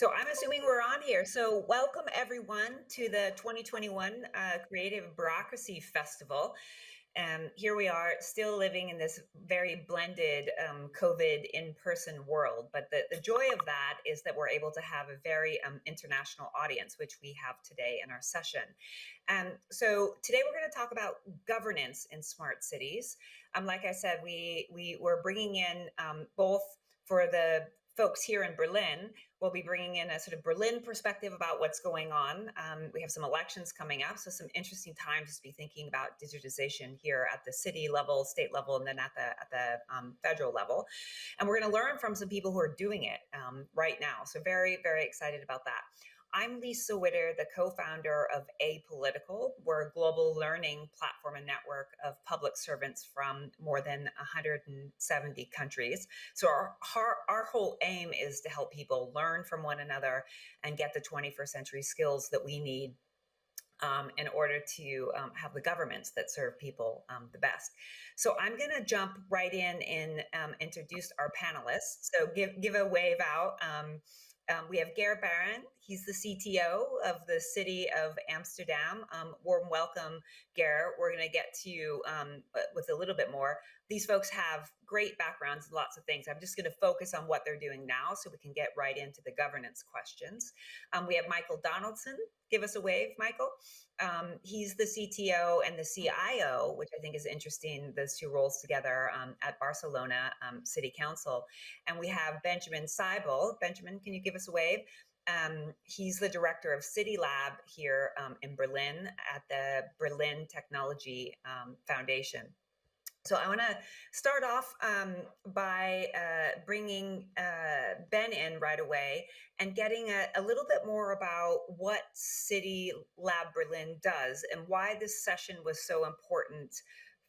So I'm assuming we're on here. So welcome everyone to the 2021 Creative Bureaucracy Festival. Here we are, still living in this very blended COVID in-person world. But the joy of that is that we're able to have a very international audience, which we have today in our session. So today we're going to talk about governance in smart cities. Like I said, we were bringing in both for the folks here in Berlin, we'll be bringing in a sort of Berlin perspective about what's going on. We have some elections coming up, so some interesting times to be thinking about digitization here at the city level, state level, and then at the federal level. And we're going to learn from some people who are doing it right now. So very, very excited about that. I'm Lisa Witter, the co-founder of Apolitical. We're a global learning platform and network of public servants from more than 170 countries. So our whole aim is to help people learn from one another and get the 21st century skills that we need in order to have the governments that serve people the best. So I'm going to jump right in and introduce our panelists. So give a wave out. We have Ger Baron. He's the CTO of the city of Amsterdam. Warm welcome, Ger. We're going to get to you with a little bit more. These folks have great backgrounds in lots of things. I'm just going to focus on what they're doing now so we can get right into the governance questions. We have Michael Donaldson. Give us a wave, Michael. He's the CTO and the CIO, which I think is interesting, those two roles together at Barcelona City Council. And we have Benjamin Seibel. Benjamin, can you give us a wave? He's the director of CityLab here in Berlin at the Berlin Technology Foundation. So I want to start off by bringing Ben in right away and getting a little bit more about what CityLab Berlin does and why this session was so important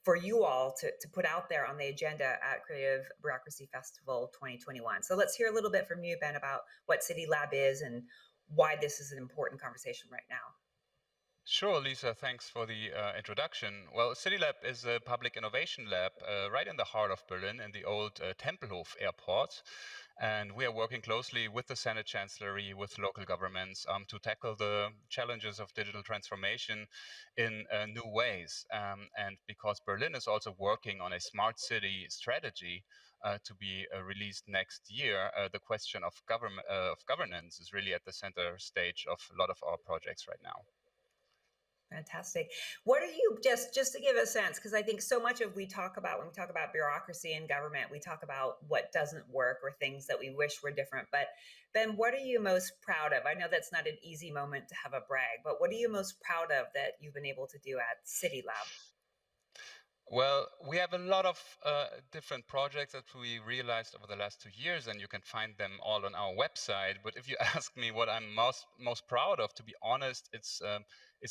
for you all to put out there on the agenda at Creative Bureaucracy Festival 2021. So let's hear a little bit from you, Ben, about what CityLab is and why this is an important conversation right now. Sure, Lisa, thanks for the introduction. Well, CityLab is a public innovation lab right in the heart of Berlin in the old Tempelhof airport. And we are working closely with the Senate Chancellery, with local governments to tackle the challenges of digital transformation in new ways. And because Berlin is also working on a smart city strategy to be released next year, the question of governance is really at the center stage of a lot of our projects right now. Fantastic. What are you, just to give a sense, because I think so much of when we talk about bureaucracy and government, we talk about what doesn't work or things that we wish were different. But Ben, what are you most proud of? I know that's not an easy moment to have a brag, but what are you most proud of that you've been able to do at CityLab? Well, we have a lot of different projects that we realized over the last 2 years, and you can find them all on our website. But if you ask me what I'm most proud of, to be honest, it's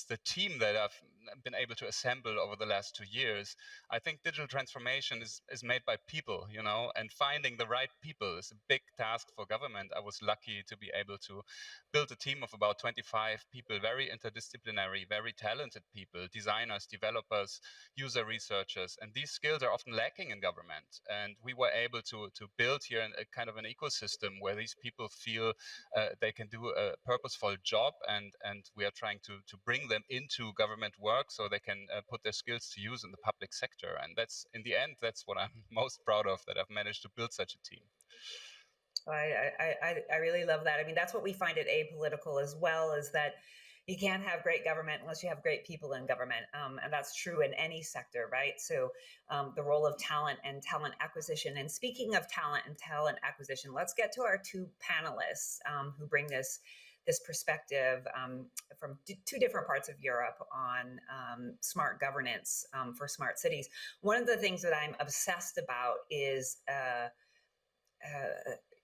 the team that I've been able to assemble over the last 2 years. I think digital transformation is made by people, and finding the right people is a big task for government. I was lucky to be able to build a team of about 25 people, very interdisciplinary, very talented people, designers, developers, user researchers, and these skills are often lacking in government. And we were able to build here a kind of an ecosystem where these people feel they can do a purposeful job, and we are trying to bring them into government work so they can put their skills to use in the public sector. And that's, in the end, that's what I'm most proud of, that I've managed to build such a team. I really love that. I mean, that's what we find at Apolitical as well, is that you can't have great government unless you have great people in government. And that's true in any sector, right? So the role of talent and talent acquisition. And speaking of talent and talent acquisition, let's get to our two panelists who bring this perspective from two different parts of Europe on smart governance for smart cities. One of the things that I'm obsessed about is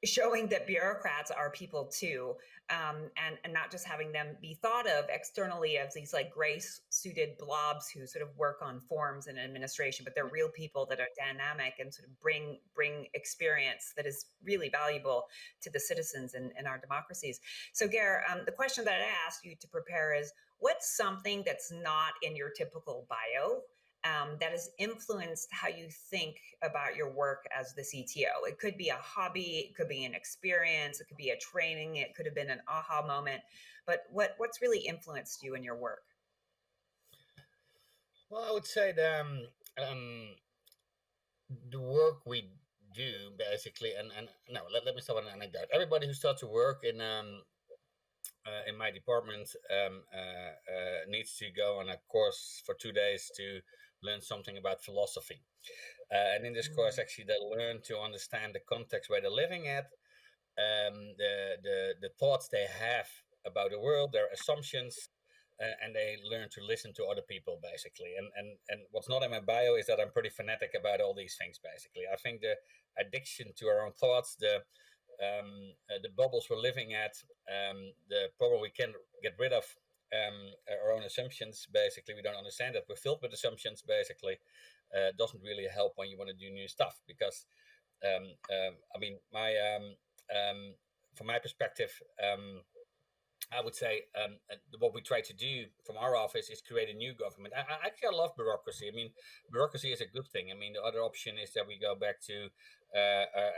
showing that bureaucrats are people too, and not just having them be thought of externally as these like gray-suited blobs who sort of work on forms and administration, but they're real people that are dynamic and sort of bring experience that is really valuable to the citizens in our democracies. So Ger, the question that I asked you to prepare is, what's something that's not in your typical bio that has influenced how you think about your work as the CTO? It could be a hobby, it could be an experience, it could be a training, it could have been an aha moment. But what's really influenced you in your work? Well, I would say the work we do basically, and no, let me start with an anecdote. Everybody who starts to work in my department needs to go on a course for 2 days to learn something about philosophy. And in this course, Mm. actually, they learn to understand the context where they're living at, the thoughts they have about the world, their assumptions, and they learn to listen to other people basically. And what's not in my bio is that I'm pretty fanatic about all these things. Basically, I think the addiction to our own thoughts, the bubbles we're living at, the problem we can get rid of. Our own assumptions, basically, we don't understand that we're filled with assumptions. Basically, doesn't really help when you want to do new stuff because I mean, from my perspective, I would say what we try to do from our office is create a new government. Actually, I love bureaucracy. I mean, bureaucracy is a good thing. I mean, the other option is that we go back to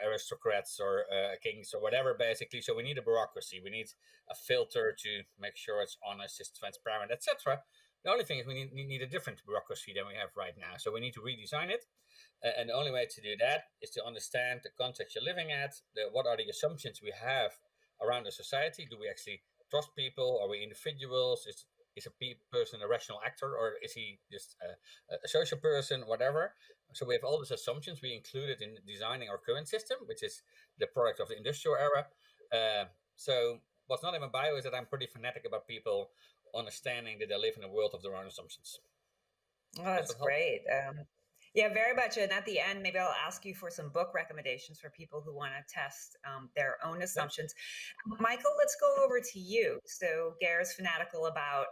aristocrats or kings or whatever, basically. So we need a bureaucracy. We need a filter to make sure it's honest, it's transparent, etc. The only thing is we need a different bureaucracy than we have right now. So we need to redesign it. And the only way to do that is to understand the context you're living at. What are the assumptions we have around the society? Do we actually trust people? Are we individuals? Is a person a rational actor, or is he just a social person? Whatever. So we have all these assumptions we included in designing our current system, which is the product of the industrial era. So what's not in my bio is that I'm pretty fanatic about people understanding that they live in a world of their own assumptions. Oh, Does that's that help? great. Yeah, very much. And at the end, maybe I'll ask you for some book recommendations for people who want to test their own Yeah. assumptions. Michael, let's go over to you. So, Gare's fanatical about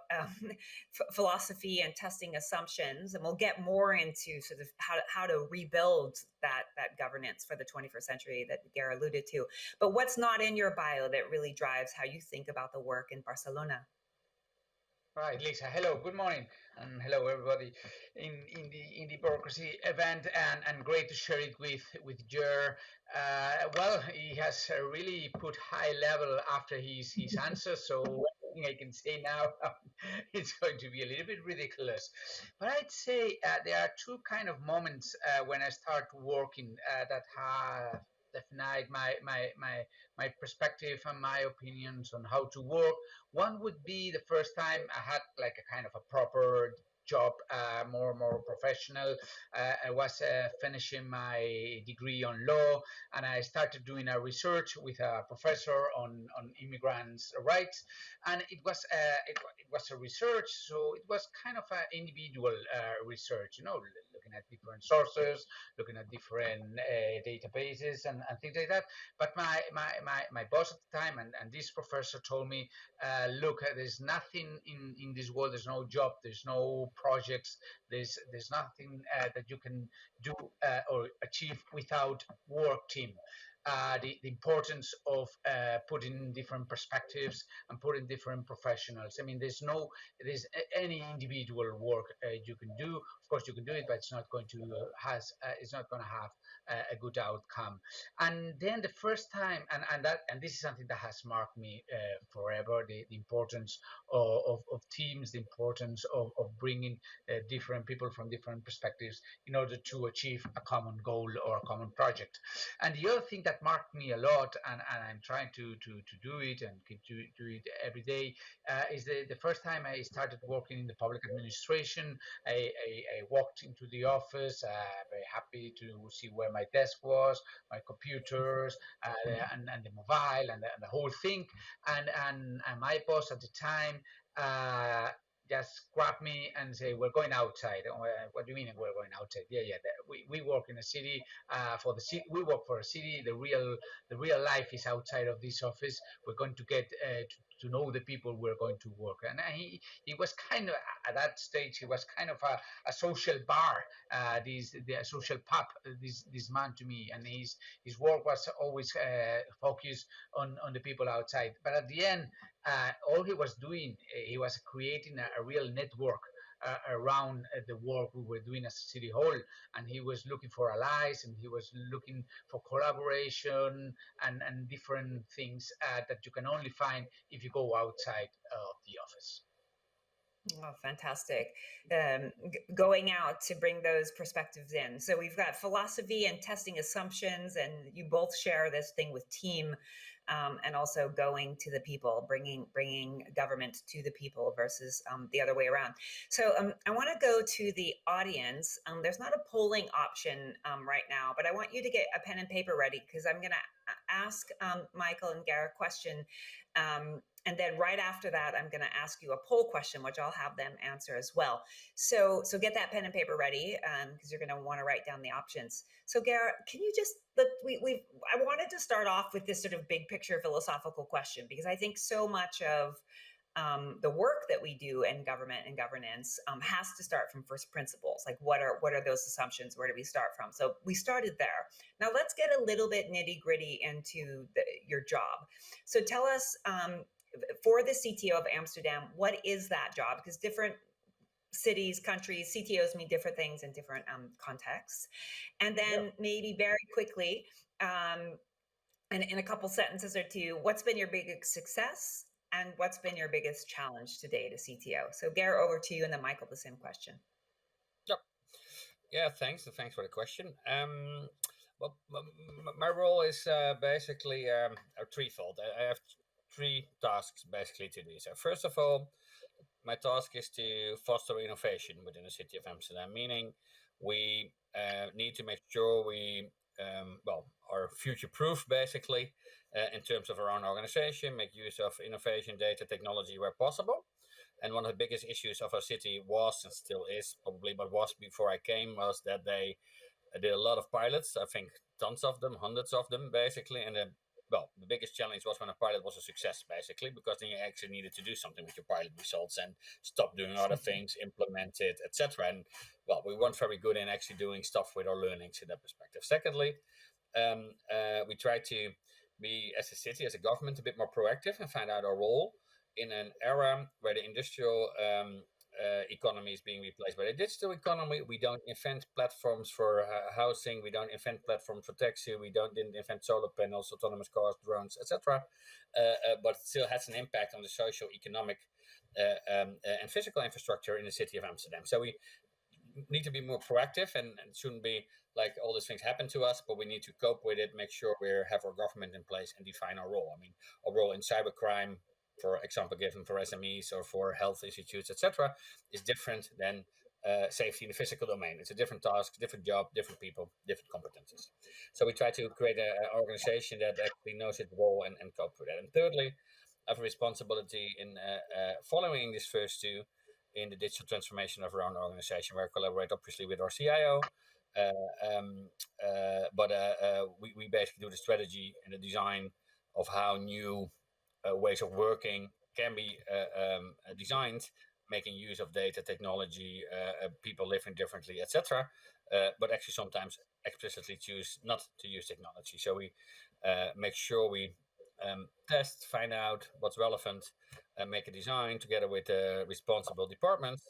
philosophy and testing assumptions, and we'll get more into sort of how to rebuild that governance for the 21st century that Gare alluded to. But what's not in your bio that really drives how you think about the work in Barcelona? Right, Lisa. Hello, good morning, and hello everybody in the bureaucracy event, and great to share it with Jer. Well, he has really put high level after his answer, so anything I can say now, it's going to be a little bit ridiculous. But I'd say there are two kind of moments when I start working that have defined my perspective and my opinions on how to work. One would be the first time I had like a kind of a proper job, more professional. I was finishing my degree on law, and I started doing a research with a professor on immigrants' rights, and it was a research, so it was kind of an individual research, looking at different sources, looking at different databases and things like that. But my boss at the time and this professor told me, look, there's nothing in this world. There's no job. There's no projects. There's nothing that you can do or achieve without work team. The importance of putting different perspectives and putting different professionals. I mean, there's any individual work you can do. Of course, you can do it, but it's not going to it's not going to have a good outcome. And then the first time, and this is something that has marked me forever, the importance of teams, the importance of bringing different people from different perspectives in order to achieve a common goal or a common project. And the other thing that marked me a lot, and I'm trying to do it and keep to do it every day, is the first time I started working in the public administration. I walked into the office, very happy to see where my desk was, my computers, and the mobile and the whole thing. And my boss at the time just grabbed me and say, "We're going outside." What do you mean we're going outside? Yeah, yeah. We work in a city. For the city, we work for a city. The real life is outside of this office. We're going to get to know the people we're going to work. And he was kind of at that stage. He was kind of a social bar, the social pub. This man to me, and his work was always focused on the people outside. But at the end, all he was doing, he was creating a real network around the work we were doing as a city hall, and he was looking for allies, and he was looking for collaboration and different things that you can only find if you go outside of the office. Oh, fantastic. Going out to bring those perspectives in. So we've got philosophy and testing assumptions, and you both share this thing with team, and also going to the people, bringing government to the people versus the other way around. So I want to go to the audience. There's not a polling option right now, but I want you to get a pen and paper ready, because I'm going to ask Michael and Gareth a question. And then right after that, I'm going to ask you a poll question, which I'll have them answer as well. So get that pen and paper ready, because you're going to want to write down the options. So Gareth, can you just look? I wanted to start off with this sort of big picture philosophical question, because I think so much of the work that we do in government and governance has to start from first principles. Like, what are those assumptions? Where do we start from? So we started there. Now let's get a little bit nitty gritty into your job. So tell us, for the CTO of Amsterdam, what is that job? Because different cities, countries, CTOs mean different things in different contexts. And then maybe very quickly, and in a couple sentences or two, what's been your biggest success and what's been your biggest challenge to date as CTO? So Gareth, over to you, and then Michael, the same question. Yep. Yeah, thanks. Thanks for the question. Well, my role is basically threefold. I have three tasks basically to do. So first of all, my task is to foster innovation within the city of Amsterdam, meaning we need to make sure we are future-proof basically in terms of our own organization, make use of innovation, data, technology where possible. And one of the biggest issues of our city was, and still is probably, but was before I came, was that they did a lot of pilots. I think tons of them, hundreds of them basically. And the biggest challenge was when a pilot was a success, basically, because then you actually needed to do something with your pilot results and stop doing other things, implement it, etc. And we weren't very good in actually doing stuff with our learnings in that perspective. Secondly, we try to be, as a city, as a government, a bit more proactive and find out our role in an era where the industrial economy is being replaced by the digital economy. We don't invent platforms for housing. We don't invent platforms for taxi. We didn't invent solar panels, autonomous cars, drones, etc. But it still has an impact on the social, economic, and physical infrastructure in the city of Amsterdam. So we need to be more proactive, and it shouldn't be like all these things happen to us, but we need to cope with it, make sure we have our government in place and define our role. I mean, our role in cybercrime, for example, given for SMEs or for health institutes, etc., is different than safety in the physical domain. It's a different task, different job, different people, different competencies. So we try to create an organization that actually knows its role and cope with it. And thirdly, I have a responsibility in following these first two in the digital transformation of our own organization, where I collaborate obviously with our CIO. We basically do the strategy and the design of how new ways of working can be designed, making use of data, technology, people living differently, etc. But actually sometimes explicitly choose not to use technology. So we make sure we test, find out what's relevant, make a design together with the responsible departments,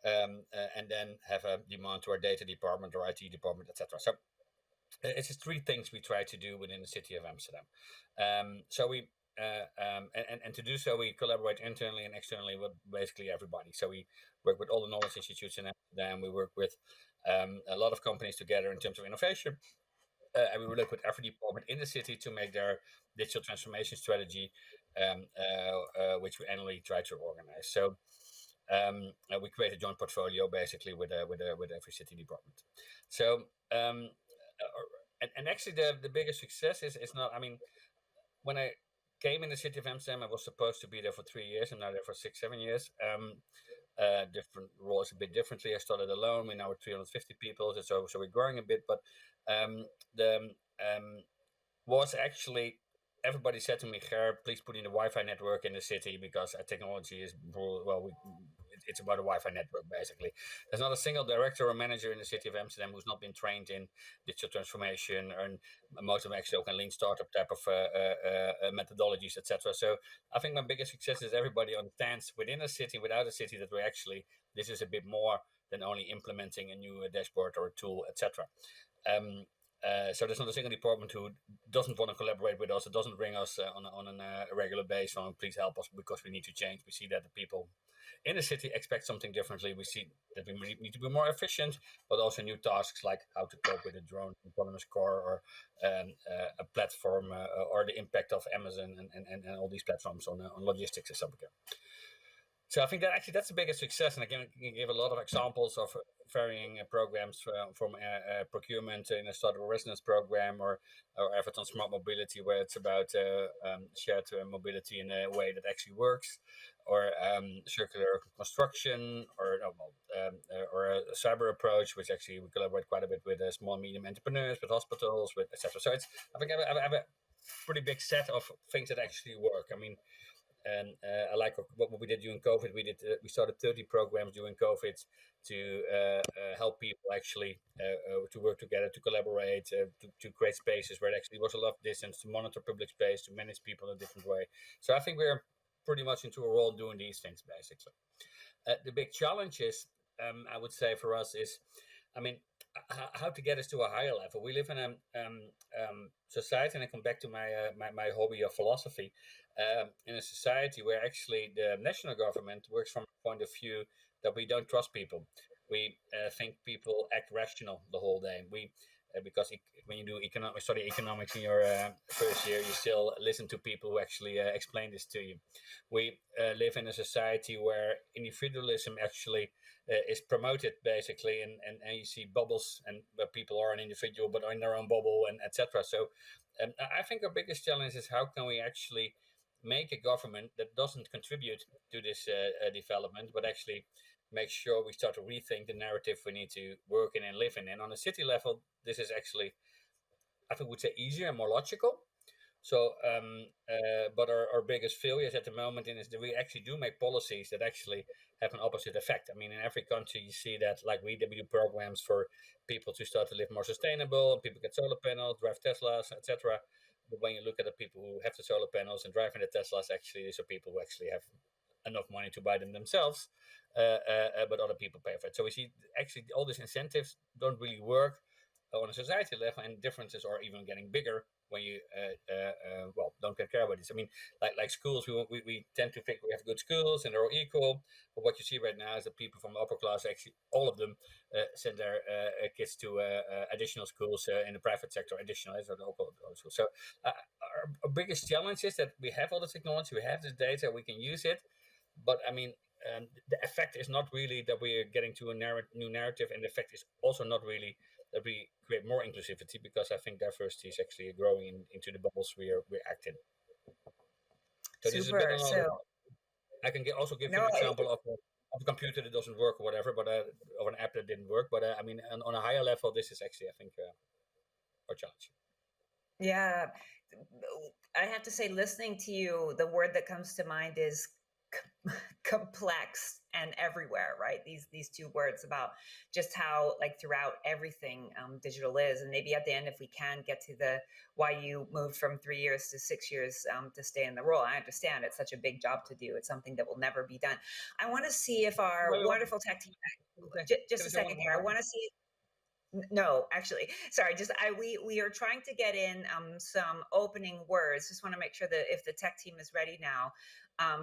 and then have a demand to our data department or IT department, etc. So it's just three things we try to do within the city of Amsterdam. And to do so, we collaborate internally and externally with basically everybody. So we work with all the knowledge institutes in Amsterdam. We work with a lot of companies together in terms of innovation. And we work with every department in the city to make their digital transformation strategy, which we annually try to organize. So we create a joint portfolio basically with every city department. So and actually the biggest success is not. I mean, when I came in the city of Amsterdam, I was supposed to be there for 3 years. I'm now there for 6-7 years. Different roles a bit differently. I started alone. We're now at 350 people, so we're growing a bit. But was actually everybody said to me, "Ger, please put in a Wi-Fi network in the city because technology is it's about a Wi-Fi network basically." There's not a single director or manager in the city of Amsterdam who's not been trained in digital transformation, and most of them actually can lean startup type of methodologies, etc. So I think my biggest success is everybody understands within a city, without a city, that we're actually this is a bit more than only implementing a new dashboard or a tool, etc. So there's not a single department who doesn't want to collaborate with us. It doesn't ring us on a regular basis on please help us because we need to change. We see that the people in the city expect something differently. We see that we need to be more efficient, but also new tasks like how to cope with a drone autonomous car or a platform or the impact of Amazon and all these platforms on logistics and something. So I think that actually that's the biggest success, and I can give a lot of examples of varying programs from procurement in a startup residence program, or efforts on smart mobility, where it's about shared mobility in a way that actually works, or circular construction, or a cyber approach, which actually we collaborate quite a bit with small and medium entrepreneurs, with hospitals, with etc. So it's I think I have a pretty big set of things that actually work. I mean. And I like what we did during COVID. We started 30 programs during COVID to help people actually to work together, to collaborate, to create spaces where it actually was a lot of distance, to monitor public space, to manage people in a different way. So I think we're pretty much into a role doing these things basically. The big challenge is, I would say for us is, I mean, how to get us to a higher level. We live in a society, and I come back to my hobby of philosophy, in a society where actually the national government works from a point of view that we don't trust people. We think people act rational the whole day. Because when you do study economics in your first year, you still listen to people who actually explain this to you. We live in a society where individualism actually is promoted basically, and you see bubbles, and where people are an individual but are in their own bubble, and etc. So I think our biggest challenge is how can we actually make a government that doesn't contribute to this development, but actually make sure we start to rethink the narrative we need to work in and live in. And on a city level, this is actually, I think, would say easier and more logical. So, but our biggest failures at the moment is that we actually do make policies that actually have an opposite effect. I mean, in every country you see that, like we do programs for people to start to live more sustainable, and people get solar panels, drive Teslas, etc. But when you look at the people who have the solar panels and driving the Teslas, actually, these are people who actually have enough money to buy them themselves, but other people pay for it. So we see actually all these incentives don't really work on a society level, and differences are even getting bigger when you don't care about this. I mean, like schools, we tend to think we have good schools and they're all equal, but what you see right now is that people from the upper class, actually all of them, send their kids to additional schools in the private sector, additional or the local schools. So our biggest challenge is that we have all the technology, we have this data, we can use it, but I mean, the effect is not really that we are getting to a new narrative, and the effect is also not really that we create more inclusivity, because I think diversity is actually growing into the bubbles we act in. So this is a bit Super. another. I can also give you an example of a computer that doesn't work or whatever, but of an app that didn't work. But I mean, on a higher level, this is actually, I think, our challenge. Yeah, I have to say, listening to you, the word that comes to mind is complex and everywhere, right? These two words about just how, like, throughout everything digital is. And maybe at the end, if we can get to the why you moved from 3 years to 6 years to stay in the role. I understand it's such a big job to do. It's something that will never be done. I want to see if our wonderful tech team, just a second here, I want to see. No, actually, sorry. We are trying to get in some opening words. Just want to make sure that if the tech team is ready now,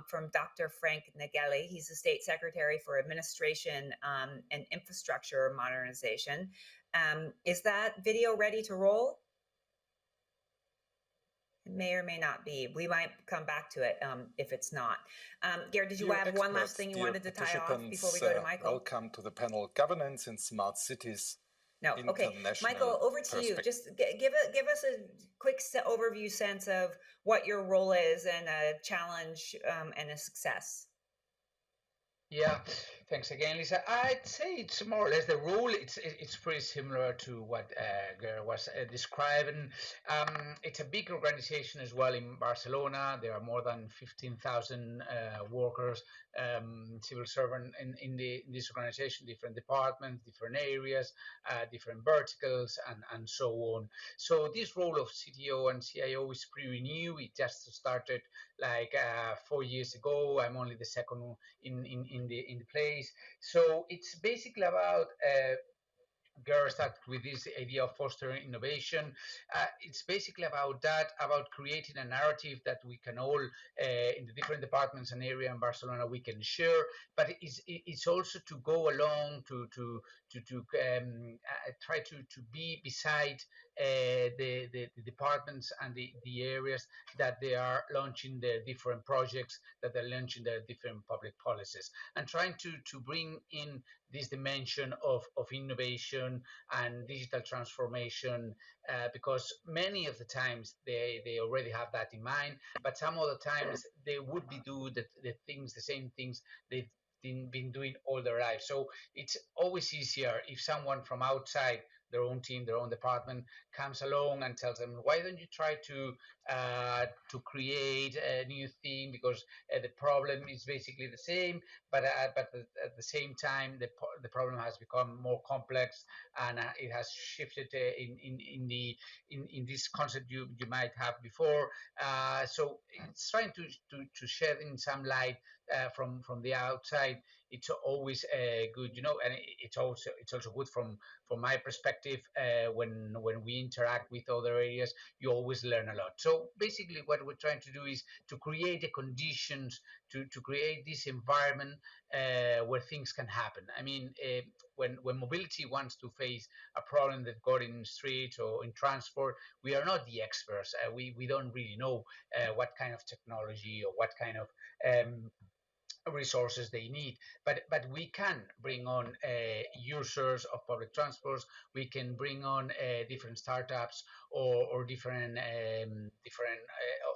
from Dr. Frank Nageli. He's the State Secretary for Administration and Infrastructure Modernization. Is that video ready to roll? It may or may not be. We might come back to it if it's not. Garrett, did you have one last thing you wanted to tie off before we go to Michael? Welcome to the panel Governance in Smart Cities. No, okay. Michael, over to you. Just give us a quick overview sense of what your role is, and a challenge and a success. Yeah, thanks again, Lisa. I'd say it's more or less the rule. It's pretty similar to what Ger was describing. It's a big organization as well in Barcelona. There are more than 15,000 workers, civil servant in this organization, different departments, different areas, different verticals, and so on. So this role of CTO and CIO is pretty new. It just started like 4 years ago. I'm only the second in the place. phase. So it's basically about Girl started with this idea of fostering innovation. It's basically about that, about creating a narrative that we can all, in the different departments and area in Barcelona, we can share. But it's also to go along to try to be beside the departments and the areas that they are launching their different projects, that they're launching their different public policies, and trying to bring in this dimension of innovation and digital transformation, because many of the times they already have that in mind, but some other times they would be do the things, the same things they've been doing all their life. So it's always easier if someone from outside their own team, their own department, comes along and tells them, why don't you try to create a new thing, because the problem is basically the same, but at the same time, the problem has become more complex, and it has shifted in this concept you might have before. So it's trying to shed in some light from the outside. It's always good, and it's also good from my perspective. When we interact with other areas, you always learn a lot. So basically, what we're trying to do is to create the conditions to create this environment where things can happen. I mean, when mobility wants to face a problem that got in streets or in transport, we are not the experts. We don't really know what kind of technology or what kind of resources they need, but we can bring on users of public transports. We can bring on different startups or different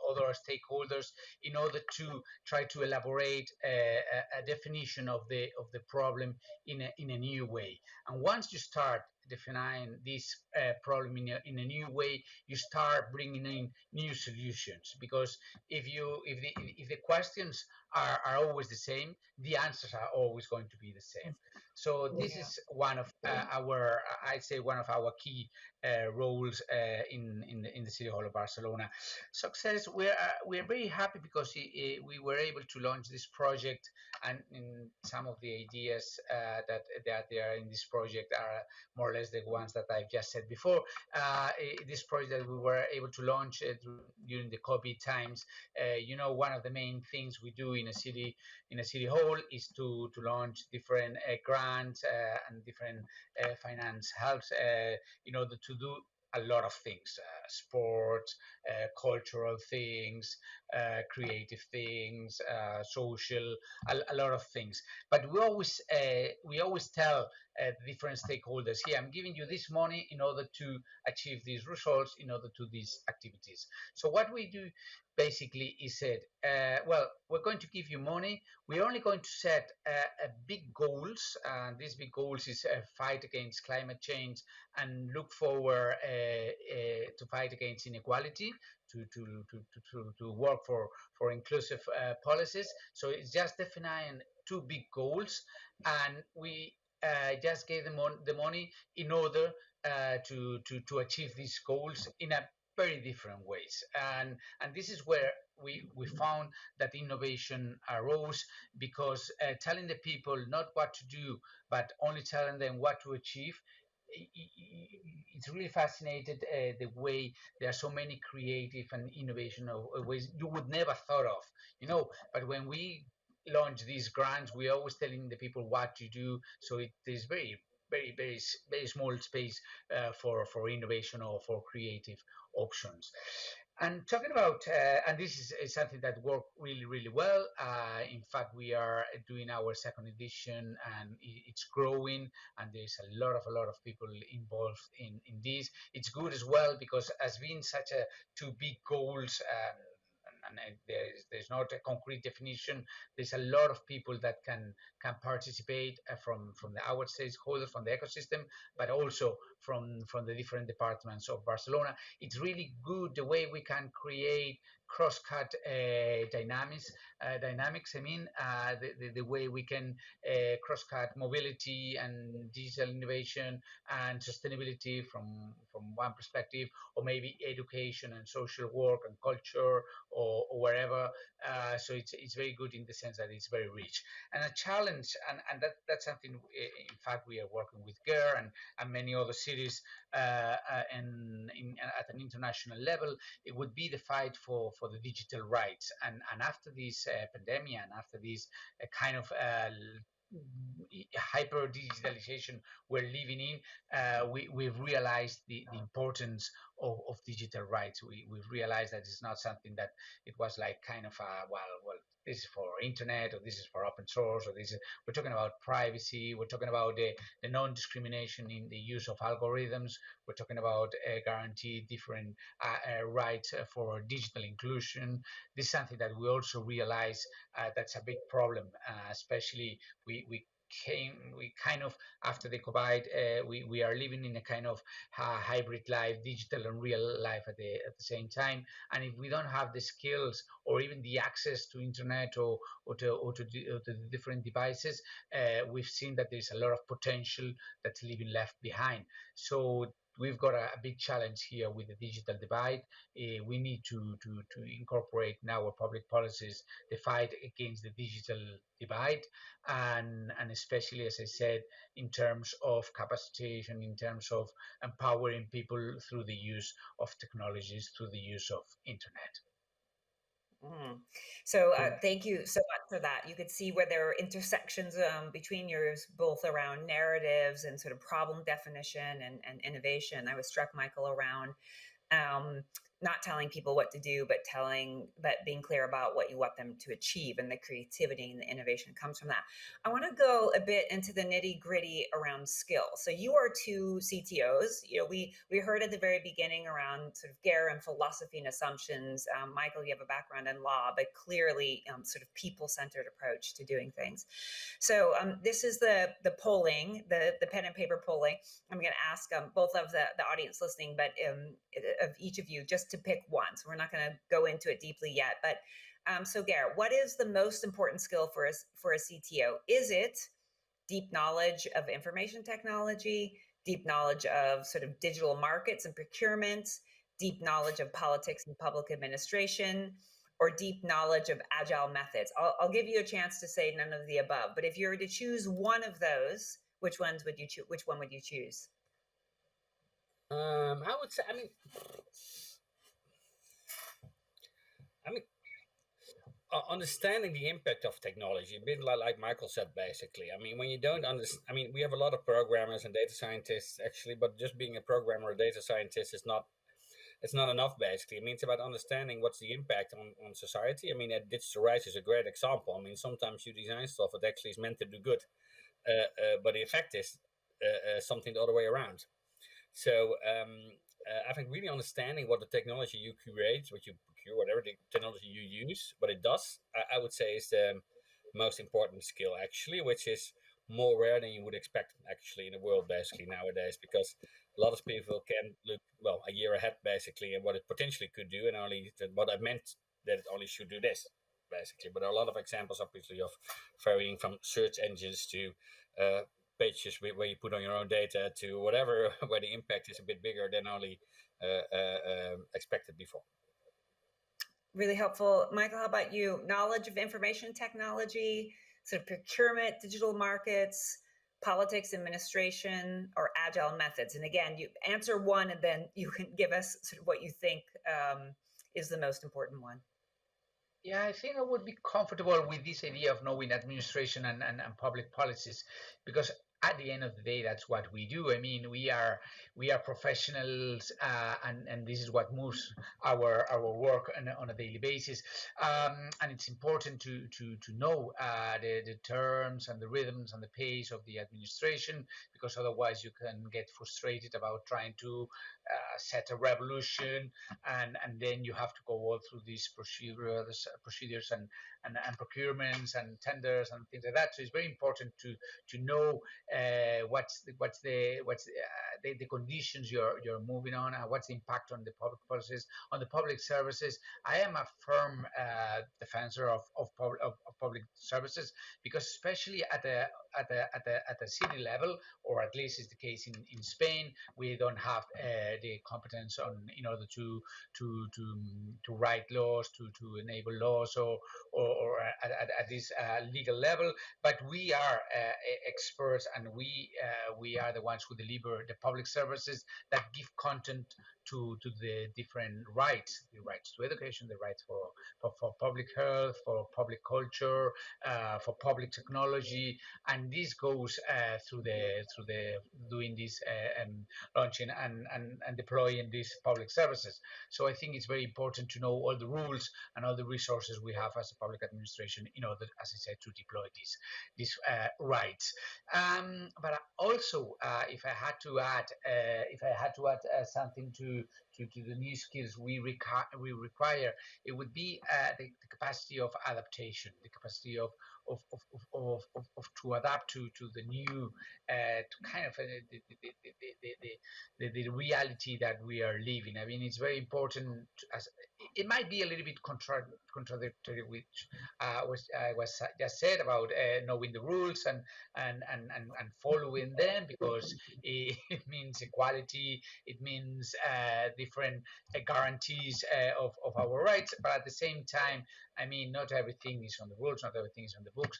other stakeholders in order to try to elaborate a definition of the problem in a new way. And once you start defining this problem in a new way, you start bringing in new solutions, because if the questions are always the same, the answers are always going to be the same. So this Yeah. is one of I'd say one of our key roles in the City Hall of Barcelona. Success. We're very happy because we were able to launch this project, and in some of the ideas that they are in this project are more or less the ones that I've just said before. This project that we were able to launch during the COVID times. One of the main things we do in a city hall is to launch different grants and different finance helps in order to do a lot of things: sports, cultural things, creative things, social, a lot of things. But we always tell different stakeholders, here, I'm giving you this money in order to achieve these results, in order to these activities. So what we do basically is said, well, we're going to give you money. We're only going to set big goals, and these big goals is fight against climate change and look forward to fight against inequality, to work for inclusive policies. So it's just defining two big goals, and we just gave them the money in order to achieve these goals in a very different ways. And this is where we found that innovation arose, because telling the people not what to do, but only telling them what to achieve, it's really fascinated the way there are so many creative and innovation ways you would never thought of, but when we launch these grants, we're always telling the people what to do, so it is very very very very small space for innovation or for creative options. And talking about, and this is something that worked really, really well. In fact, we are doing our second edition, and it's growing, and there's a lot of people involved in this. It's good as well because as being such a two big goals. And there's not a concrete definition. There's a lot of people that can participate from the our stakeholders, from the ecosystem, but also from the different departments of Barcelona. It's really good the way we can create cross-cut dynamics. I mean, the way we can cross-cut mobility and digital innovation and sustainability from one perspective, or maybe education and social work and culture, or wherever. So it's very good in the sense that it's very rich. And a challenge, and that's something, in fact, we are working with GER and many other cities at an international level. It would be the fight for the digital rights. And after this pandemic, and after this kind of hyper digitalization we're living in, we've realized the importance of digital rights. We've realized that it's not something that it was like kind of well, this is for internet, or this is for open source, or this is, we're talking about privacy, we're talking about the non-discrimination in the use of algorithms, we're talking about guarantee different rights for digital inclusion. This is something that we also realize that's a big problem, especially we kind of, after the COVID, we are living in a kind of hybrid life, digital and real life at the same time. And if we don't have the skills or even the access to internet or to the different devices, we've seen that there's a lot of potential that's living left behind. So we've got a big challenge here with the digital divide. We need to incorporate in our public policies the fight against the digital divide, and especially, as I said, in terms of capacitation, in terms of empowering people through the use of technologies, through the use of internet. Mm. So thank you so much for that. You could see where there are intersections between yours, both around narratives and sort of problem definition and innovation. I was struck, Michael, around not telling people what to do, but being clear about what you want them to achieve, and the creativity and the innovation comes from that. I want to go a bit into the nitty gritty around skill. So you are two CTOs. You know, we heard at the very beginning around sort of GARE and philosophy and assumptions. Michael, you have a background in law, but clearly sort of people-centered approach to doing things. So this is the polling, the pen and paper polling. I'm going to ask both of the audience listening, but of each of you, just to pick one. So we're not going to go into it deeply yet. But so Garrett, what is the most important skill for a CTO? Is it deep knowledge of information technology, deep knowledge of sort of digital markets and procurement, deep knowledge of politics and public administration, or deep knowledge of agile methods? I'll give you a chance to say none of the above, but if you were to choose one of those, which one would you choose? I would say, I mean, understanding the impact of technology, a bit like Michael said, basically. I mean, when you don't understand, I mean, we have a lot of programmers and data scientists, actually, but just being a programmer or data scientist is not, it's not enough, basically. I mean, it's about understanding what's the impact on society. I mean, Digitalrise is a great example. I mean, sometimes you design stuff that actually is meant to do good, but the effect is something the other way around. So I think really understanding what the technology you create, what you procure, whatever the technology you use, what it does, I would say is the most important skill, actually, which is more rare than you would expect, actually, in the world, basically, nowadays, because a lot of people can look, well, a year ahead, basically, and what it potentially could do, and only what I meant that it only should do this, basically. But there are a lot of examples, obviously, of varying from search engines to pages where you put on your own data to whatever, where the impact is a bit bigger than only expected before. Really helpful. Michael, how about you? Knowledge of information technology, sort of procurement, digital markets, politics, administration, or agile methods? And again, you answer one and then you can give us sort of what you think is the most important one. Yeah, I think I would be comfortable with this idea of knowing administration and public policies, because at the end of the day, that's what we do. I mean, we are professionals, and this is what moves our work on a daily basis. And it's important to know the terms and the rhythms and the pace of the administration, because otherwise you can get frustrated about trying to set a revolution, and then you have to go all through these procedures and procurements and tenders and things like that. So it's very important to know the conditions you're moving on, what's the impact on the public policies, on the public services. I am a firm defender of public services, because especially at the city level, or at least is the case in Spain, we don't have the competence in order to write laws, to enable laws, or at this legal level. But we are experts, and we are the ones who deliver the public services that give content to the different rights: the rights to education, the rights for public health, for public culture, for public technology. And this goes through the doing this launching and deploying these public services. So I think it's very important to know all the rules and all the resources we have as a public administration in order, as I said, to deploy these rights. But also, if I had to add, something to the new skills we require, it would be the capacity of adaptation, the capacity of to adapt to the new to kind of the reality that we are living. I mean, it's very important. As it might be a little bit contradictory, which was just said about knowing the rules and following them, because it means equality, it means different guarantees of our rights. But at the same time, I mean, not everything is on the rules, not everything is on the books.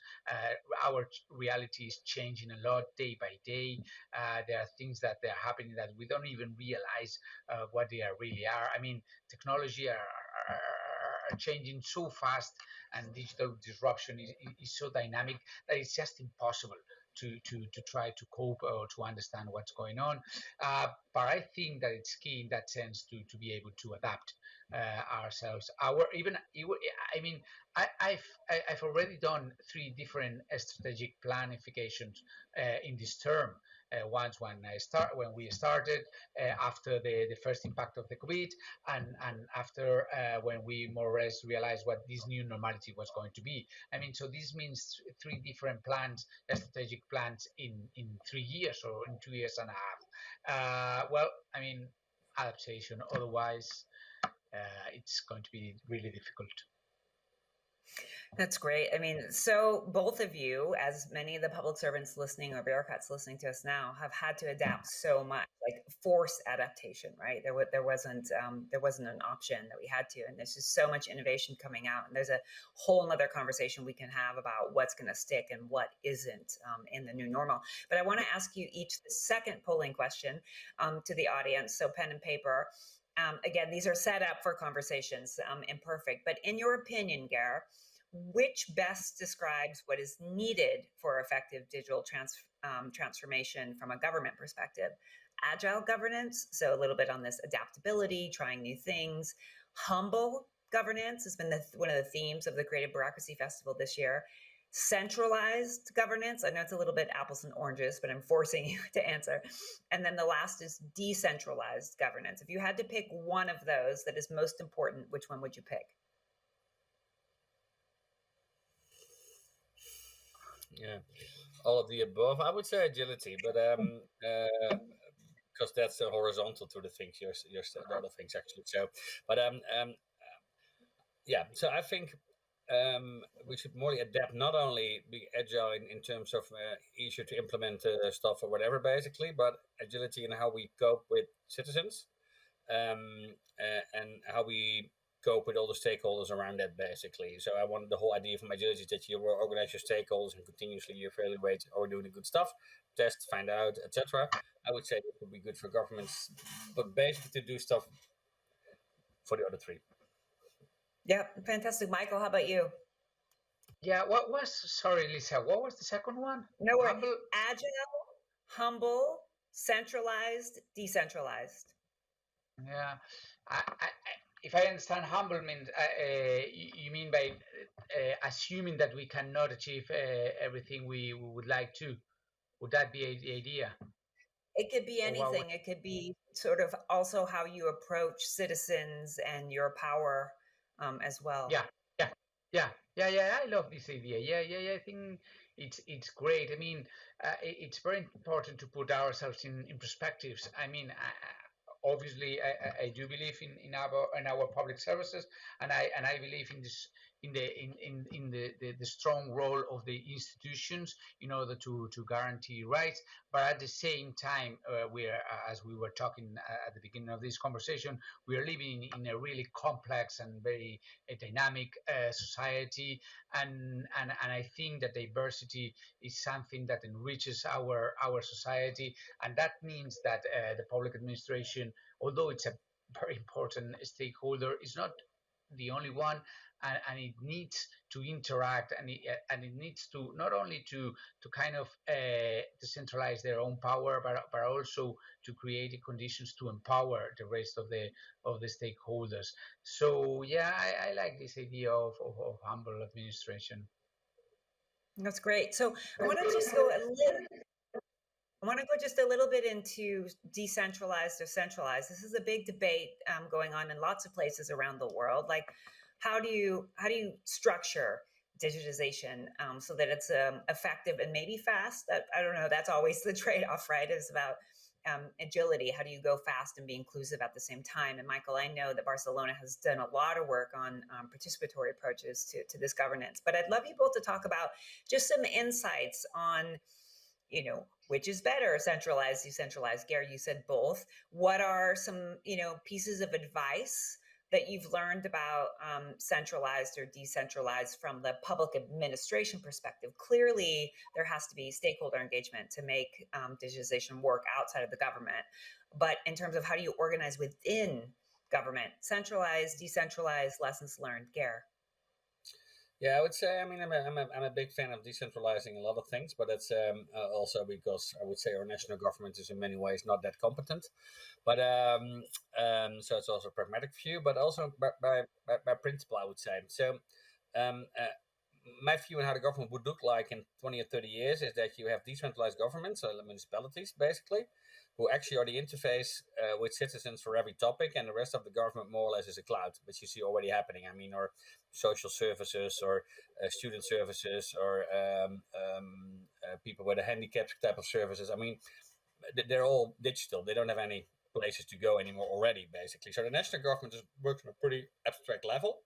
Our reality is changing a lot day by day. There are things that are happening that we don't even realize what they really are. I mean, technology are changing so fast, and digital disruption is so dynamic that it's just impossible to try to cope or to understand what's going on. But I think that it's key in that sense to be able to adapt ourselves. I mean, I've already done 3 different strategic planifications in this term. Once when we started, after the first impact of the COVID, and after when we more or less realized what this new normality was going to be. I mean, so this means 3 different plans, strategic plans in 3 years, or in 2 years and a half. Well, I mean, adaptation. Otherwise, it's going to be really difficult. That's great. I mean, so both of you, as many of the public servants listening or bureaucrats listening to us now, have had to adapt so much, like forced adaptation, right? There wasn't an option that we had to, and there's just so much innovation coming out, and there's a whole other conversation we can have about what's going to stick and what isn't in the new normal. But I want to ask you each the second polling question to the audience. So pen and paper. Again, these are set up for conversations, imperfect. But in your opinion, Gare, which best describes what is needed for effective digital transformation from a government perspective? Agile governance, so a little bit on this adaptability, trying new things. Humble governance has been one of the themes of the Creative Bureaucracy Festival this year. Centralized governance, I know it's a little bit apples and oranges, but I'm forcing you to answer. And then the last is decentralized governance. If you had to pick one of those that is most important, which one would you pick? Yeah, all of the above. I would say agility, but because that's horizontal to the things you're the other things actually. So, but yeah. So I think we should more adapt, not only be agile in terms of easier to implement stuff or whatever, basically, but agility in how we cope with citizens, and how we cope with all the stakeholders around that, basically. So I wanted the whole idea from agility is that you organize your stakeholders and continuously you evaluate, are we doing the good stuff, test, find out, etc. I would say it would be good for governments, but basically to do stuff for the other 3. Yeah, fantastic. Michael, how about you? Yeah, sorry, Lisa, what was the second one? No worries. Agile, humble, centralized, decentralized. Yeah, if I understand, humble means you mean by assuming that we cannot achieve everything we would like to. Would that be the idea? It could be anything. It could be sort of also how you approach citizens and your power as well. Yeah. I love this idea. Yeah. I think it's great. I mean, it's very important to put ourselves in perspectives. I mean, obviously, I do believe in our public services, and I believe in this in the strong role of the institutions in order to guarantee rights. But at the same time, we are, as we were talking at the beginning of this conversation, we are living in a really complex and very dynamic society, and I think that diversity is something that enriches our society, and that means that the public administration, although it's a very important stakeholder, is not the only one, and it needs to interact, and it needs to not only to kind of decentralize their own power, but also to create the conditions to empower the rest of the stakeholders. So yeah, I like this idea of humble administration. That's great. So I want to just go a little I want to go just a little bit into decentralized or centralized. This is a big debate going on in lots of places around the world. Like, how do you structure digitization so that it's effective and maybe fast? I don't know. That's always the trade-off, right? It's about agility. How do you go fast and be inclusive at the same time? And Michael, I know that Barcelona has done a lot of work on participatory approaches to this governance. But I'd love you both to talk about just some insights on which is better, centralized, decentralized. Gary, you said both. What are some, pieces of advice that you've learned about centralized or decentralized from the public administration perspective? Clearly, there has to be stakeholder engagement to make digitization work outside of the government. But in terms of how do you organize within government, centralized, decentralized, lessons learned, Gare? Yeah, I would say. I mean, I'm a big fan of decentralizing a lot of things, but that's also because I would say our national government is in many ways not that competent. But so it's also a pragmatic view, but also by principle, I would say. So um, uh, my view on how the government would look like in 20 or 30 years is that you have decentralized governments, so the municipalities basically, who actually are the interface with citizens for every topic, and the rest of the government more or less is a cloud, which you see already happening. I mean, or social services, or student services, or people with a handicap type of services. I mean, they're all digital. They don't have any places to go anymore already, basically. So the national government is working on a pretty abstract level.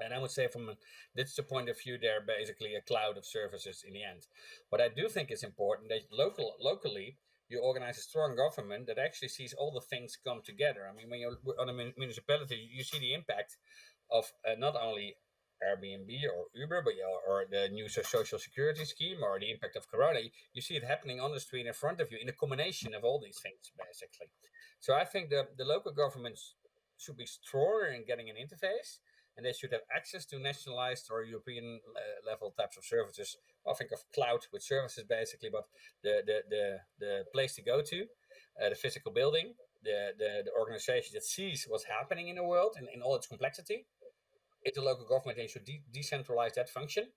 And I would say from a digital point of view, they're basically a cloud of services in the end. But I do think it's important that locally you organize a strong government that actually sees all the things come together. I mean, when you're on a municipality, you see the impact of not only Airbnb or Uber, but or the new social security scheme, or the impact of Corona. You see it happening on the street in front of you in a combination of all these things, basically. So I think the local governments should be stronger in getting an interface, and they should have access to nationalized or European level types of services. I think of cloud with services basically, but the place to go to, the physical building, the organization that sees what's happening in the world in all its complexity. It's the local government, they should decentralize that function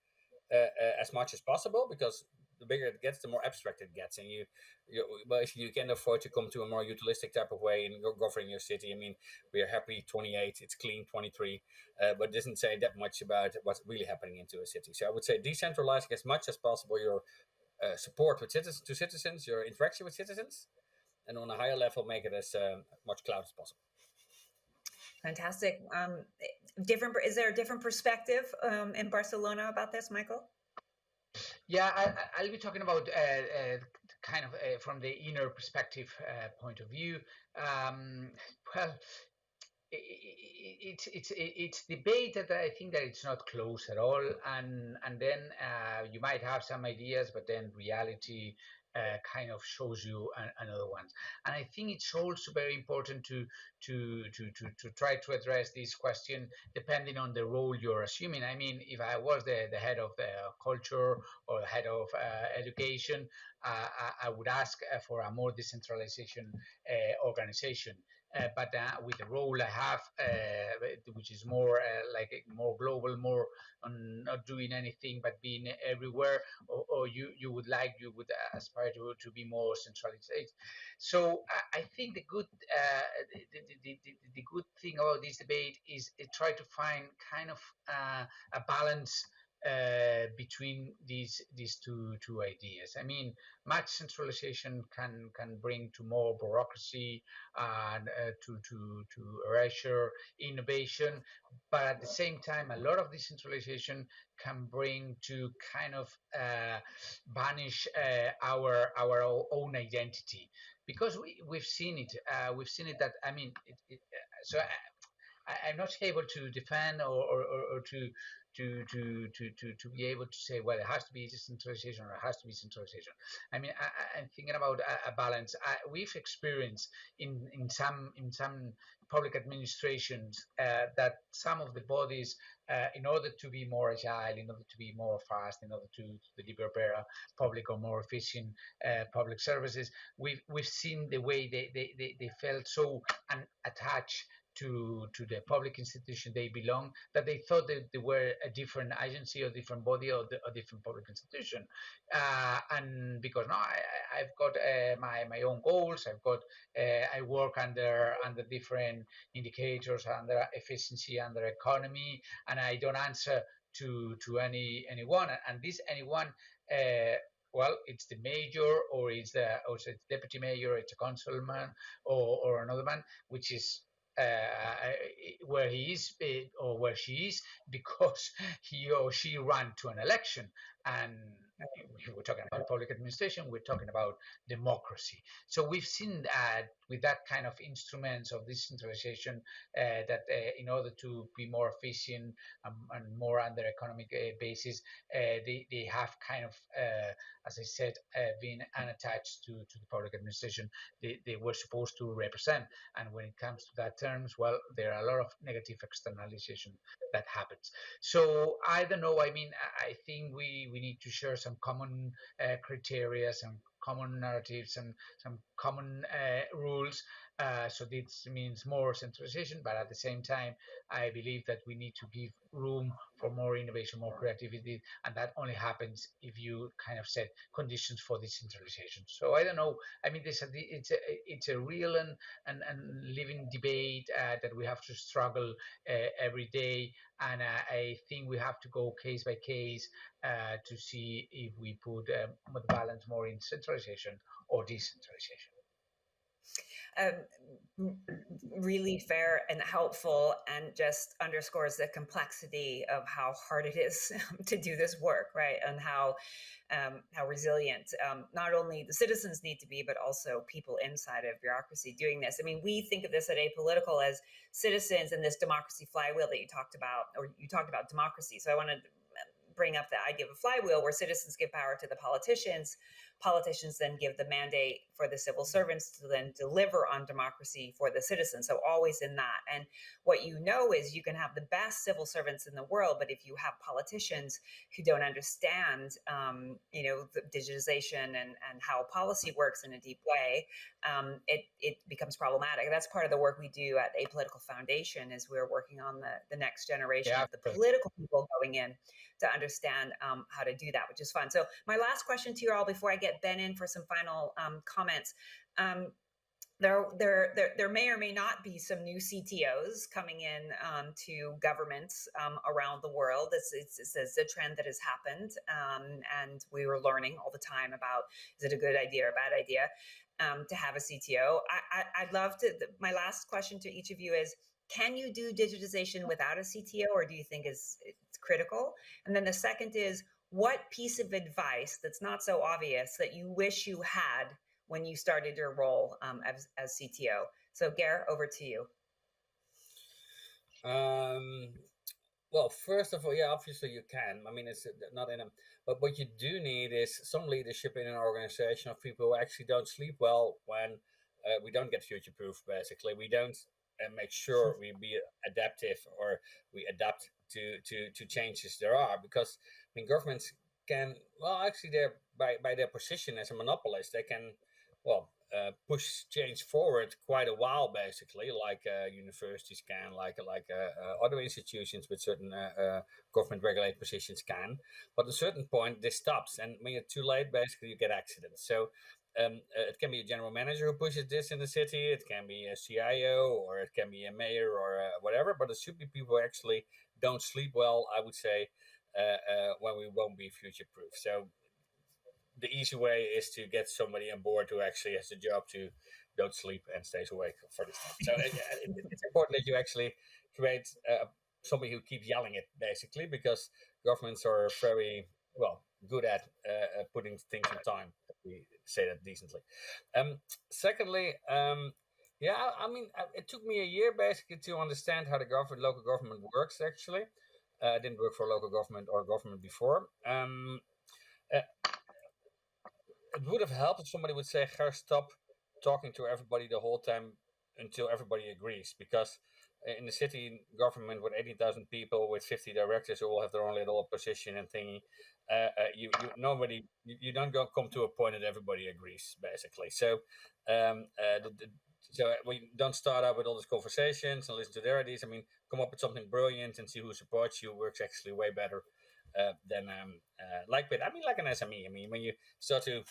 as much as possible, because the bigger it gets, the more abstract it gets, and well, if you can afford to come to a more utilistic type of way in governing your city. I mean, we are happy 28, it's clean 23, but doesn't say that much about what's really happening into a city. So I would say decentralizing as much as possible your support with citizens, your interaction with citizens, and on a higher level, make it as much cloud as possible. Fantastic. Is there a different perspective in Barcelona about this, Michael? Yeah, I'll be talking about kind of from the inner perspective point of view. Well, it's debate that I think that it's not close at all, and then you might have some ideas, but then reality kind of shows you another one. And I think it's also very important to try to address this question depending on the role you're assuming. I mean, if I was the head of the culture or the head of education, I would ask for a more decentralization organization. But with the role I have, which is more like more global, more on not doing anything but being everywhere, or you would aspire to be more centralized. So I think the good thing about this debate is try to find kind of a balance between these two ideas. I mean, much centralization can bring to more bureaucracy and to erasure innovation, but at the same time, a lot of decentralization can bring to kind of banish our own identity, because we've seen it. We've seen it that, I mean, so I'm not able to defend or to be able to say, well, it has to be decentralization or it has to be centralization. I mean, I'm thinking about a balance. We've experienced in some public administrations that some of the bodies, in order to be more agile, in order to be more fast, in order to deliver better public or more efficient public services, we've seen the way they felt so attached to the public institution they belong, that they thought that they were a different agency or different body or a different public institution. And because now I've got my own goals, I work under different indicators, under efficiency, under economy, and I don't answer to anyone. And this anyone, well, it's the mayor, or it's the deputy mayor, it's a councilman, or another man, which is where he is, or where she is, because he or she ran to an election. And we're talking about public administration, we're talking about democracy. So we've seen that with that kind of instruments of decentralization, that in order to be more efficient and more under economic basis, they have kind of, as I said, been unattached to the public administration they were supposed to represent. And when it comes to that terms, well, there are a lot of negative externalization that happens. So I don't know. I mean, I think we need to share some common criteria, some common narratives, and some common rules. So this means more centralization, but at the same time, I believe that we need to give room for more innovation, more creativity, and that only happens if you kind of set conditions for decentralization. So I don't know. I mean, it's a real and living debate that we have to struggle every day, and I think we have to go case by case to see if we put the balance more in centralization or decentralization. Really fair and helpful, and just underscores the complexity of how hard it is to do this work, right? And how resilient not only the citizens need to be, but also people inside of bureaucracy doing this. I mean, we think of this at Apolitical as citizens in this democracy flywheel that you talked about, or you talked about democracy. So I want to bring up the idea of a flywheel where citizens give power to the politicians then give the mandate for the civil servants to then deliver on democracy for the citizens. So always in that. And what you know is you can have the best civil servants in the world, but if you have politicians who don't understand, the digitization and how policy works in a deep way, it becomes problematic. That's part of the work we do at Apolitical Foundation, is we're working on the next generation of the political people going in to understand how to do that, which is fun. So my last question to you all before I get Ben in for some final comments. There may or may not be some new CTOs coming in to governments around the world. It's a trend that has happened, and we were learning all the time about, is it a good idea or a bad idea to have a CTO? I'd love to. My last question to each of you is, can you do digitization without a CTO, or do you think it's critical? And then the second is, what piece of advice that's not so obvious that you wish you had when you started your role as CTO? So Ger, over to you. Well, first of all, yeah, obviously you can. I mean, it's not in a, but what you do need is some leadership in an organization of people who actually don't sleep well when we don't get future proof. Basically, we don't make sure we be adaptive, or we adapt to changes there are. Because I mean, governments can, well, actually, they're by their position as a monopolist, they can, well, push change forward quite a while, basically, like universities can, like other institutions with certain government regulated positions can. But at a certain point, this stops, and when you're too late, basically, you get accidents. So it can be a general manager who pushes this in the city. It can be a CIO, or it can be a mayor, or whatever. But it should be people who actually don't sleep well, I would say, when we won't be future proof. So the easy way is to get somebody on board who actually has the job to don't sleep and stays awake for this stuff. So it's important that you actually create somebody who keeps yelling it, basically, because governments are very good at putting things on time. We say that decently. Secondly, I mean, it took me a year basically to understand how the local government works. Actually, I didn't work for local government or government before. Uh, it would have helped if somebody would say, "Ger, stop talking to everybody the whole time until everybody agrees." Because in the city government with 18,000 people, with 50 directors who all have their own little position and thingy, you don't come to a point that everybody agrees, basically. So, we don't start out with all these conversations and listen to their ideas. I mean, come up with something brilliant and see who supports you works actually way better than like an SME. I mean, when you start to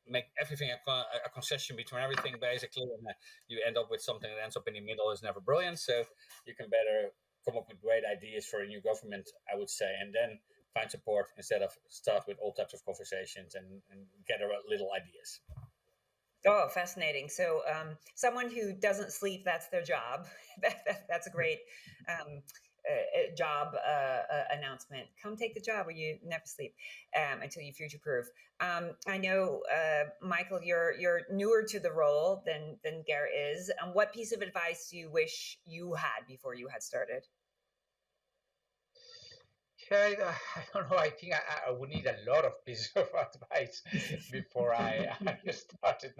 make everything a concession between everything, basically, and you end up with something that ends up in the middle is never brilliant. So you can better come up with great ideas for a new government, I would say, and then find support instead of start with all types of conversations and gather little ideas. Oh, fascinating. So someone who doesn't sleep, that's their job. That's a great job announcement. Come take the job where you never sleep until you future proof. I know, Michael, you're newer to the role than Gare is. What piece of advice do you wish you had before you had started? Yeah, I don't know. I think I would need a lot of pieces of advice before I started.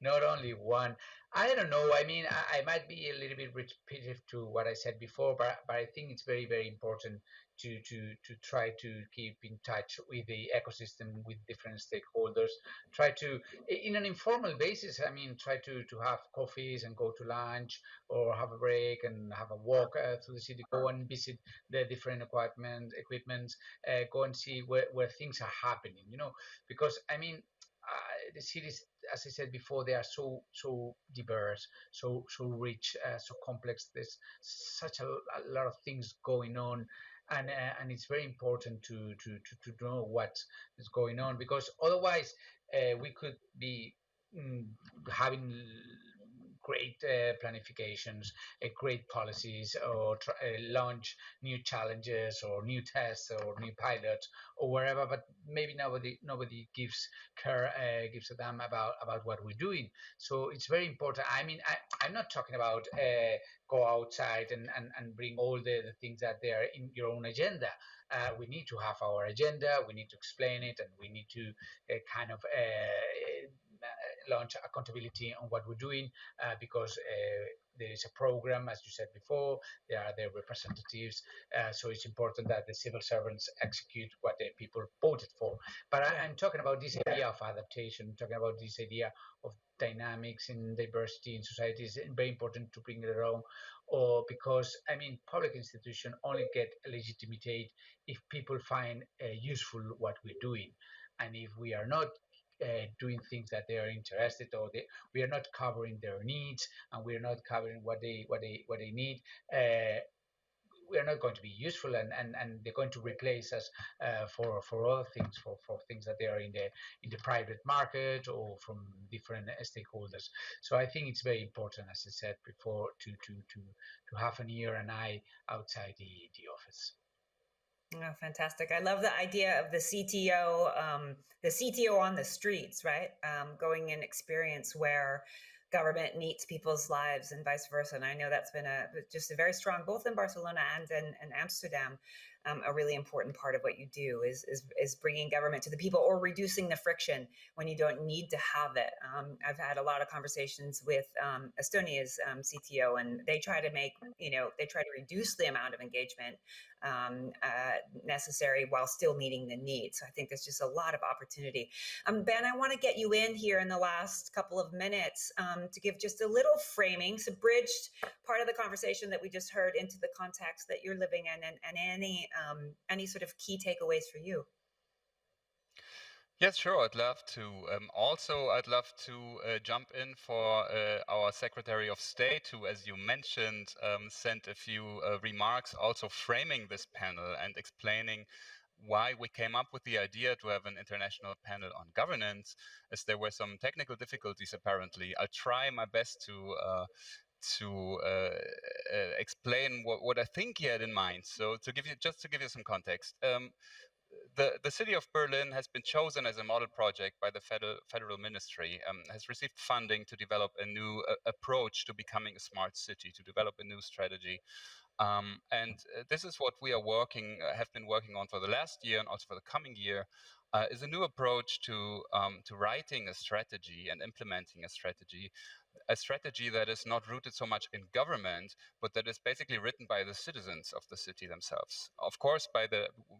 Not only one. I don't know. I mean, I might be a little bit repetitive to what I said before, but I think it's very important to try to keep in touch with the ecosystem, with different stakeholders. Try to, in an informal basis. I mean, try to have coffees and go to lunch or have a break and have a walk through the city. Go and visit the different equipments, go and see where things are happening, because I mean, the cities, as I said before, they are so diverse, so rich, so complex. There's such a lot of things going on, and it's very important to know what is going on, because otherwise we could be mm, having great planifications, great policies, or launch new challenges or new tests or new pilots or wherever, but maybe nobody gives a damn about what we're doing. So it's very important. I mean, I'm not talking about go outside and bring all the things that they are in your own agenda. We need to have our agenda, we need to explain it, and we need to kind of launch accountability on what we're doing, because there is a program, as you said before, there are their representatives, so it's important that the civil servants execute what the people voted for. But I'm talking about this idea of adaptation, I'm talking about this idea of dynamics and diversity in society. Is very important to bring it around, or because I mean, public institutions only get legitimate if people find useful what we're doing, and if we are not doing things that they are interested, or we are not covering their needs, and we are not covering what they need, we are not going to be useful, and they're going to replace us for other things, for things that they are in the private market or from different stakeholders. So I think it's very important, as I said before, to have an ear and eye outside the office. Oh, fantastic. I love the idea of the CTO on the streets, right? Going in experience where government meets people's lives and vice versa. And I know that's been just a very strong, both in Barcelona and in Amsterdam, a really important part of what you do is bringing government to the people or reducing the friction when you don't need to have it. I've had a lot of conversations with Estonia's CTO, and they try to reduce the amount of engagement necessary while still meeting the needs. So I think there's just a lot of opportunity. Ben, I want to get you in here in the last couple of minutes to give just a little framing, so bridged part of the conversation that we just heard into the context that you're living in, and any sort of key takeaways for you. Yes, sure. I'd love to. Also, I'd love to jump in for our Secretary of State, who, as you mentioned, sent a few remarks, also framing this panel and explaining why we came up with the idea to have an international panel on governance, as there were some technical difficulties apparently. I'll try my best to explain what I think he had in mind. So to give you some context, the city of Berlin has been chosen as a model project by the federal ministry, has received funding to develop a new approach to becoming a smart city, to develop a new strategy. And this is what we are have been working on for the last year and also for the coming year, is a new approach to writing a strategy and implementing a strategy that is not rooted so much in government, but that is basically written by the citizens of the city themselves. Of course,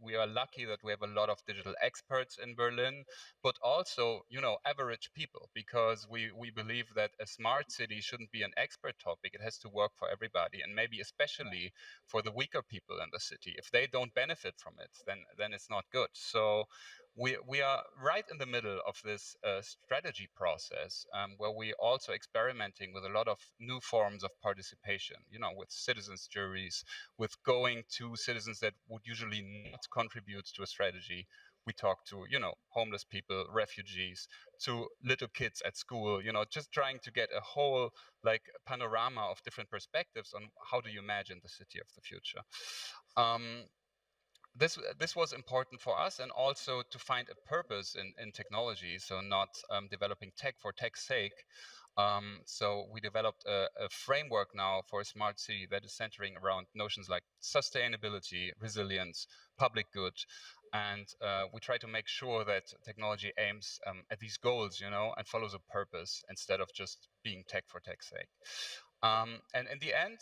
we are lucky that we have a lot of digital experts in Berlin, but also, average people, because we believe that a smart city shouldn't be an expert topic. It has to work for everybody, and maybe especially for the weaker people in the city. If they don't benefit from it, then it's not good. So we are right in the middle of this strategy process, where we also experimenting with a lot of new forms of participation, with citizens juries, with going to citizens that would usually not contribute to a strategy. We talk to, homeless people, refugees, to little kids at school, just trying to get a whole like panorama of different perspectives on how do you imagine the city of the future. Um, this was important for us, and also to find a purpose in technology, so not developing tech for tech's sake. So we developed a framework now for a smart city that is centering around notions like sustainability, resilience, public good, and we try to make sure that technology aims at these goals, and follows a purpose instead of just being tech for tech's sake. And in the end,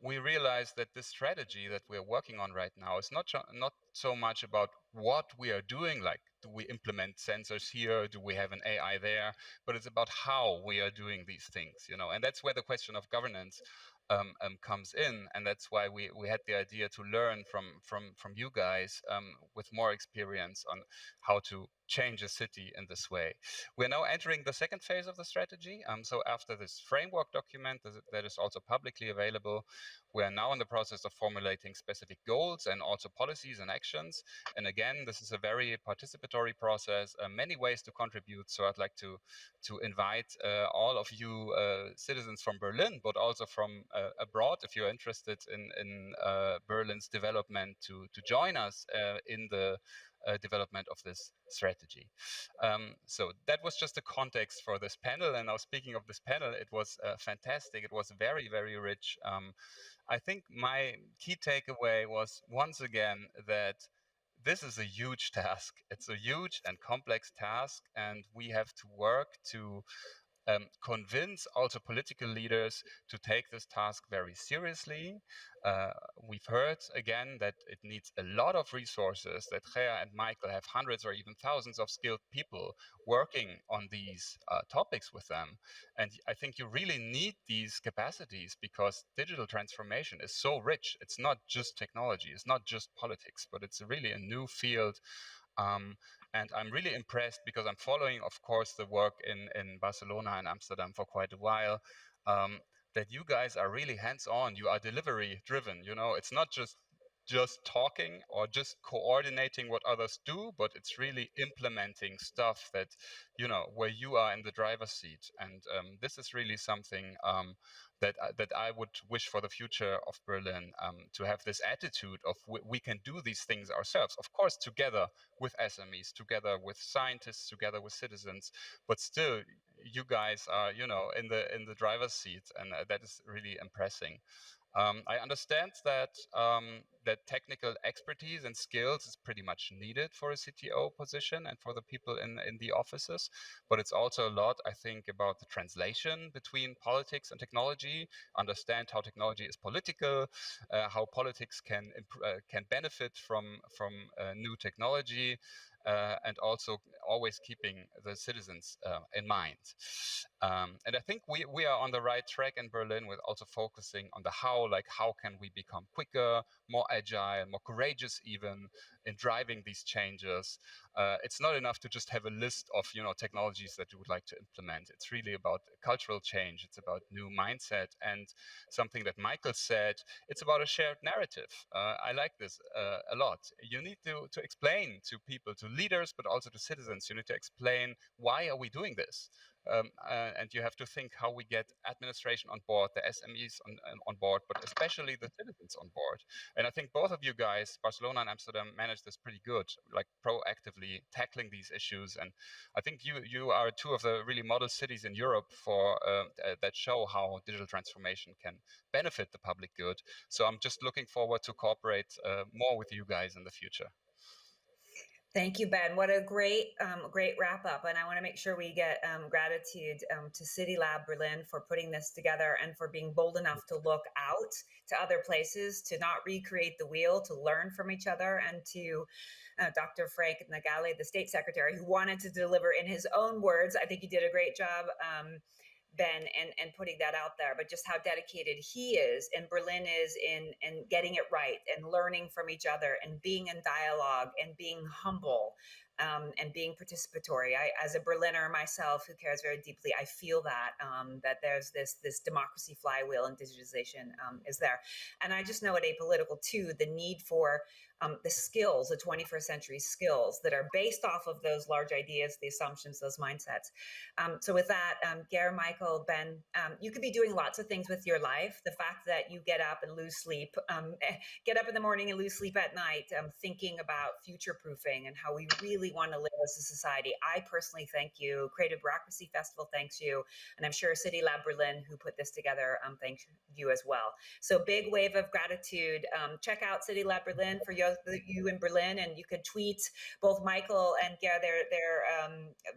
we realize that this strategy that we're working on right now is not so much about what we are doing, like do we implement sensors here, do we have an AI there, but it's about how we are doing these things, and that's where the question of governance comes in, and that's why we had the idea to learn from you guys with more experience on how to change a city in this way. We're now entering the second phase of the strategy. So after this framework document that is also publicly available, we're now in the process of formulating specific goals and also policies and actions. And again, this is a very participatory process, many ways to contribute. So I'd like to invite all of you citizens from Berlin, but also from abroad, if you're interested in Berlin's development, to join us in the development of this strategy. So that was just the context for this panel. And now, speaking of this panel, it was fantastic. It was very, very rich. I think my key takeaway was once again that this is a huge task. It's a huge and complex task, and we have to work to convince also political leaders to take this task very seriously. Uh, we've heard again that it needs a lot of resources, that Gea and Michael have hundreds or even thousands of skilled people working on these topics with them. And I think you really need these capacities, because digital transformation is so rich. It's not just technology, it's not just politics, but it's really a new field. Um, and I'm really impressed, because I'm following, of course, the work in Barcelona and Amsterdam for quite a while, that you guys are really hands-on. You are delivery driven. It's not just talking or just coordinating what others do, but it's really implementing stuff that, where you are in the driver's seat. And this is really something that I would wish for the future of Berlin, to have this attitude of we can do these things ourselves, of course, together with SMEs, together with scientists, together with citizens, but still you guys are, in the driver's seat, and that is really impressing. I understand that technical expertise and skills is pretty much needed for a CTO position and for the people in the offices, but it's also a lot, I think, about the translation between politics and technology. Understand how technology is political, how politics can benefit from new technology, and also always keeping the citizens in mind. And I think we are on the right track in Berlin, with also focusing on the how, like how can we become quicker, more agile, more courageous even, in driving these changes. It's not enough to just have a list of technologies that you would like to implement. It's really about cultural change. It's about new mindset, and something that Michael said, it's about a shared narrative. I like this a lot. You need to explain to people, to leaders, but also to citizens. You need to explain, why are we doing this? And you have to think how we get administration on board, the SMEs on board, but especially the citizens on board. And I think both of you guys, Barcelona and Amsterdam, managed this pretty good, like proactively tackling these issues. And I think you are two of the really model cities in Europe for that show how digital transformation can benefit the public good. So I'm just looking forward to cooperate more with you guys in the future. Thank you, Ben. What a great wrap up. And I want to make sure we get gratitude to CityLab Berlin for putting this together and for being bold enough to look out to other places, to not recreate the wheel, to learn from each other, and to Dr. Frank Nagali, the state secretary, who wanted to deliver in his own words. I think you did a great job, Ben, and putting that out there, but just how dedicated he is and Berlin is in getting it right and learning from each other and being in dialogue and being humble and being participatory. I, as a Berliner myself who cares very deeply, I feel that that there's this democracy flywheel and digitization is there. And I just know at Apolitical too, the need for the skills, the 21st century skills that are based off of those large ideas, the assumptions, those mindsets. So with that, Gare, Michael, Ben, you could be doing lots of things with your life. The fact that you get up and lose sleep, get up in the morning and lose sleep at night, thinking about future proofing and how we really want to live as a society. I personally thank you. Creative Bureaucracy Festival thanks you. And I'm sure CityLab Berlin, who put this together, thanks you as well. So big wave of gratitude. Check out CityLab Berlin for you in Berlin, and you could tweet both Michael and Gare their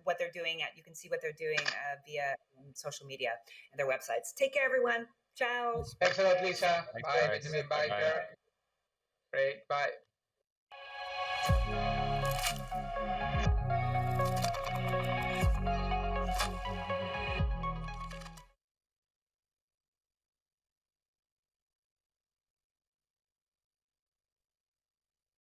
what they're doing. You can see what they're doing via social media and their websites. Take care, everyone. Ciao. Thanks a lot, Lisa. Thanks, Bye, guys. Benjamin. Bye, Bye. Gare. Great. Bye.